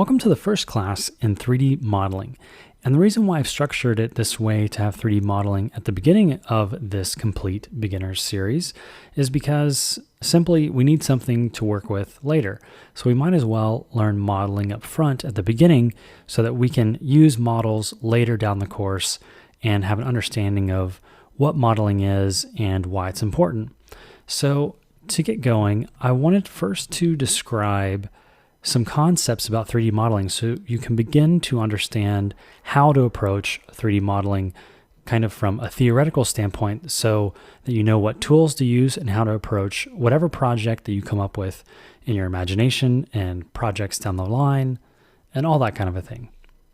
Welcome to the first class in 3D modeling. And the reason why I've structured it this way to have 3D modeling at the beginning of this complete beginners series is because simply we need something to work with later. So we might as well learn modeling up front at the beginning so that we can use models later down the course and have an understanding of what modeling is and why it's important. So to get going, I wanted first to describe some concepts about 3D modeling so you can begin to understand how to approach 3D modeling kind of from a theoretical standpoint so that you know what tools to use and how to approach whatever project that you come up with in your imagination and projects down the line and all that kind of a thing.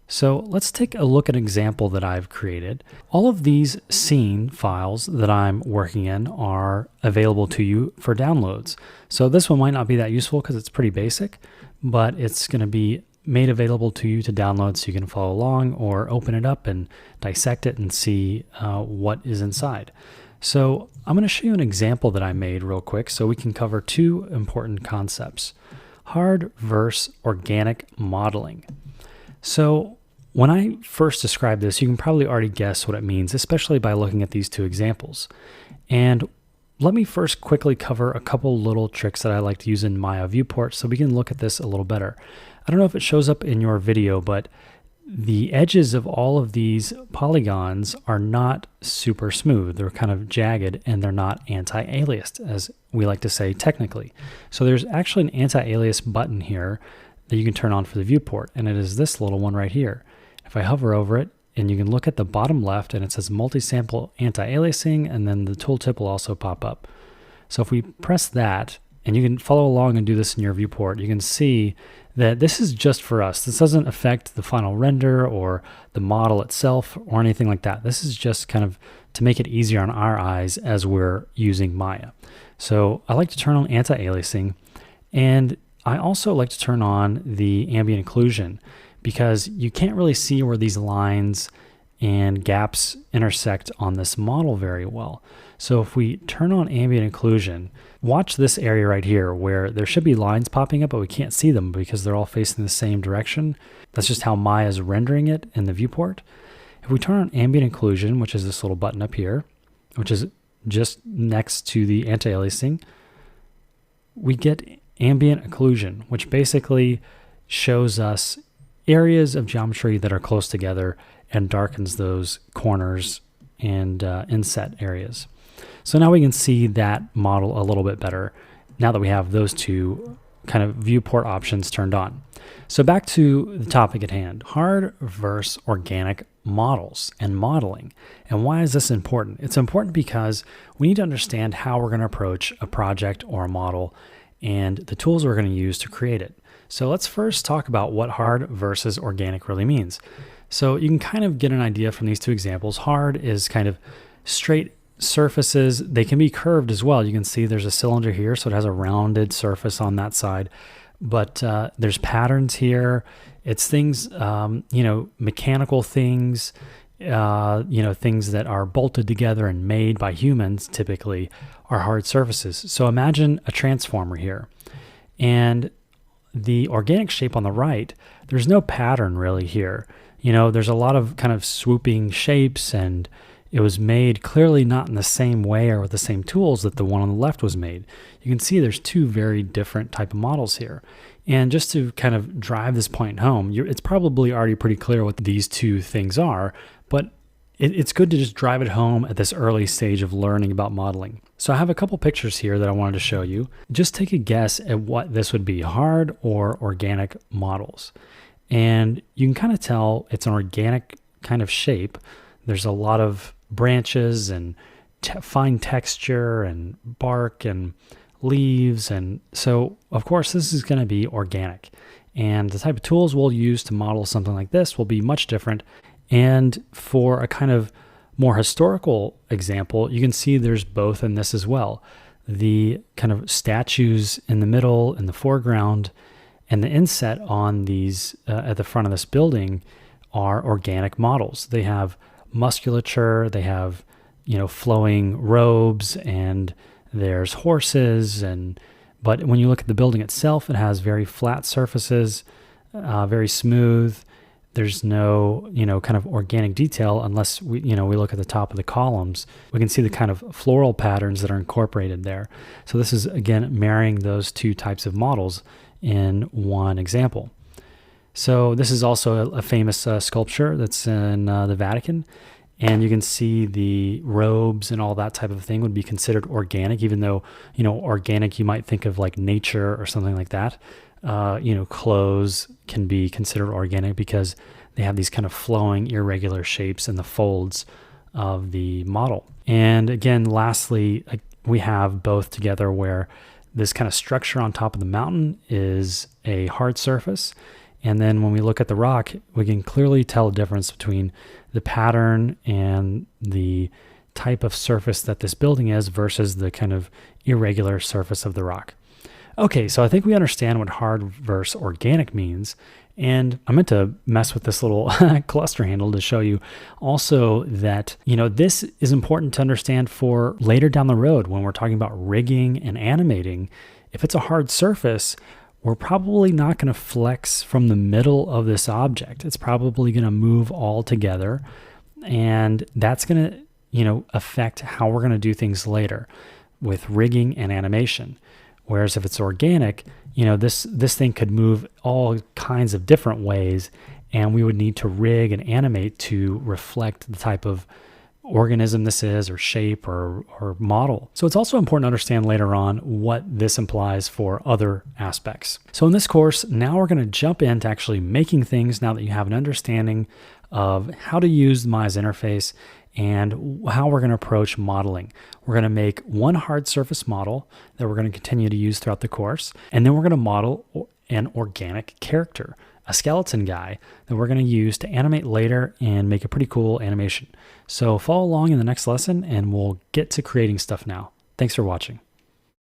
So let's take a look at an example that I've created. All of these scene files that I'm working in are available to you for downloads. So this one might not be that useful because it's pretty basic, but it's going to be made available to you to download so you can follow along or open it up and dissect it and see what is inside. So I'm going to show you an example that I made real quick so we can cover two important concepts: hard versus organic modeling. So when I first describe this, you can probably already guess what it means, especially by looking at these two examples. And let me first quickly cover a couple little tricks that I like to use in Maya viewport so we can look at this a little better. I don't know if it shows up in your video, but the edges of all of these polygons are not super smooth. They're kind of jagged and they're not anti-aliased, as we like to say technically. So there's actually an anti-alias button here that you can turn on for the viewport, and it is this little one right here. If I hover over it, and you can look at the bottom left and it says multi-sample anti-aliasing, and then the tooltip will also pop up. So if we press that, and you can follow along and do this in your viewport, you can see that this is just for us. This doesn't affect the final render or the model itself or anything like that. This is just kind of to make it easier on our eyes as we're using Maya. So I like to turn on anti-aliasing, and I also like to turn on the ambient occlusion, because you can't really see where these lines and gaps intersect on this model very well. So if we turn on ambient occlusion, watch this area right here where there should be lines popping up, but we can't see them because they're all facing the same direction. That's just how Maya is rendering it in the viewport. If we turn on ambient occlusion, which is this little button up here, which is just next to the anti-aliasing, we get ambient occlusion, which basically shows us areas of geometry that are close together and darkens those corners and inset areas. So now we can see that model a little bit better now that we have those two kind of viewport options turned on. So back to the topic at hand, hard versus organic models and modeling. And why is this important? It's important because we need to understand how we're going to approach a project or a model and the tools we're going to use to create it. So let's first talk about what hard versus organic really means. So you can kind of get an idea from these two examples. Hard is kind of straight surfaces. They can be curved as well. You can see there's a cylinder here, so it has a rounded surface on that side. But there's patterns here. It's things, mechanical things, things that are bolted together and made by humans typically are hard surfaces. So imagine a transformer here. And the organic shape on the right, there's no pattern really here. There's a lot of kind of swooping shapes, and it was made clearly not in the same way or with the same tools that the one on the left was made. You can see there's two very different type of models here. And just to kind of drive this point home, it's probably already pretty clear what these two things are, but it's good to just drive it home at this early stage of learning about modeling. So I have a couple pictures here that I wanted to show you. Just take a guess at what this would be, hard or organic models. And you can kind of tell it's an organic kind of shape. There's a lot of branches and fine texture and bark and leaves. And so, of course, this is going to be organic. And the type of tools we'll use to model something like this will be much different. And for a kind of more historical example, you can see there's both in this as well. The kind of statues in the middle, in the foreground, and the inset on these at the front of this building are organic models. They have musculature, they have, flowing robes, and there's horses. But when you look at the building itself, it has very flat surfaces. very smooth. There's no, kind of organic detail unless we look at the top of the columns. We can see the kind of floral patterns that are incorporated there. So this is, again, marrying those two types of models in one example. So this is also a famous sculpture that's in the Vatican. And you can see the robes and all that type of thing would be considered organic, even though, organic, you might think of like nature or something like that. Clothes can be considered organic because they have these kind of flowing, irregular shapes in the folds of the model. And again, lastly, we have both together where this kind of structure on top of the mountain is a hard surface. And then when we look at the rock, we can clearly tell a difference between the pattern and the type of surface that this building is versus the kind of irregular surface of the rock. Okay, so I think we understand what hard versus organic means. And I meant to mess with this little cluster handle to show you also that, this is important to understand for later down the road when we're talking about rigging and animating. If it's a hard surface, we're probably not going to flex from the middle of this object. It's probably going to move all together, and that's going to, affect how we're going to do things later with rigging and animation. Whereas if it's organic, this thing could move all kinds of different ways, and we would need to rig and animate to reflect the type of organism this is, or shape, or model. So it's also important to understand later on what this implies for other aspects. So in this course, now we're going to jump into actually making things now that you have an understanding of how to use the Maya interface and how we're going to approach modeling. We're going to make one hard surface model that we're going to continue to use throughout the course, and then we're going to model an organic character, a skeleton guy that we're going to use to animate later and make a pretty cool animation. So follow along in the next lesson and we'll get to creating stuff now. Thanks for watching.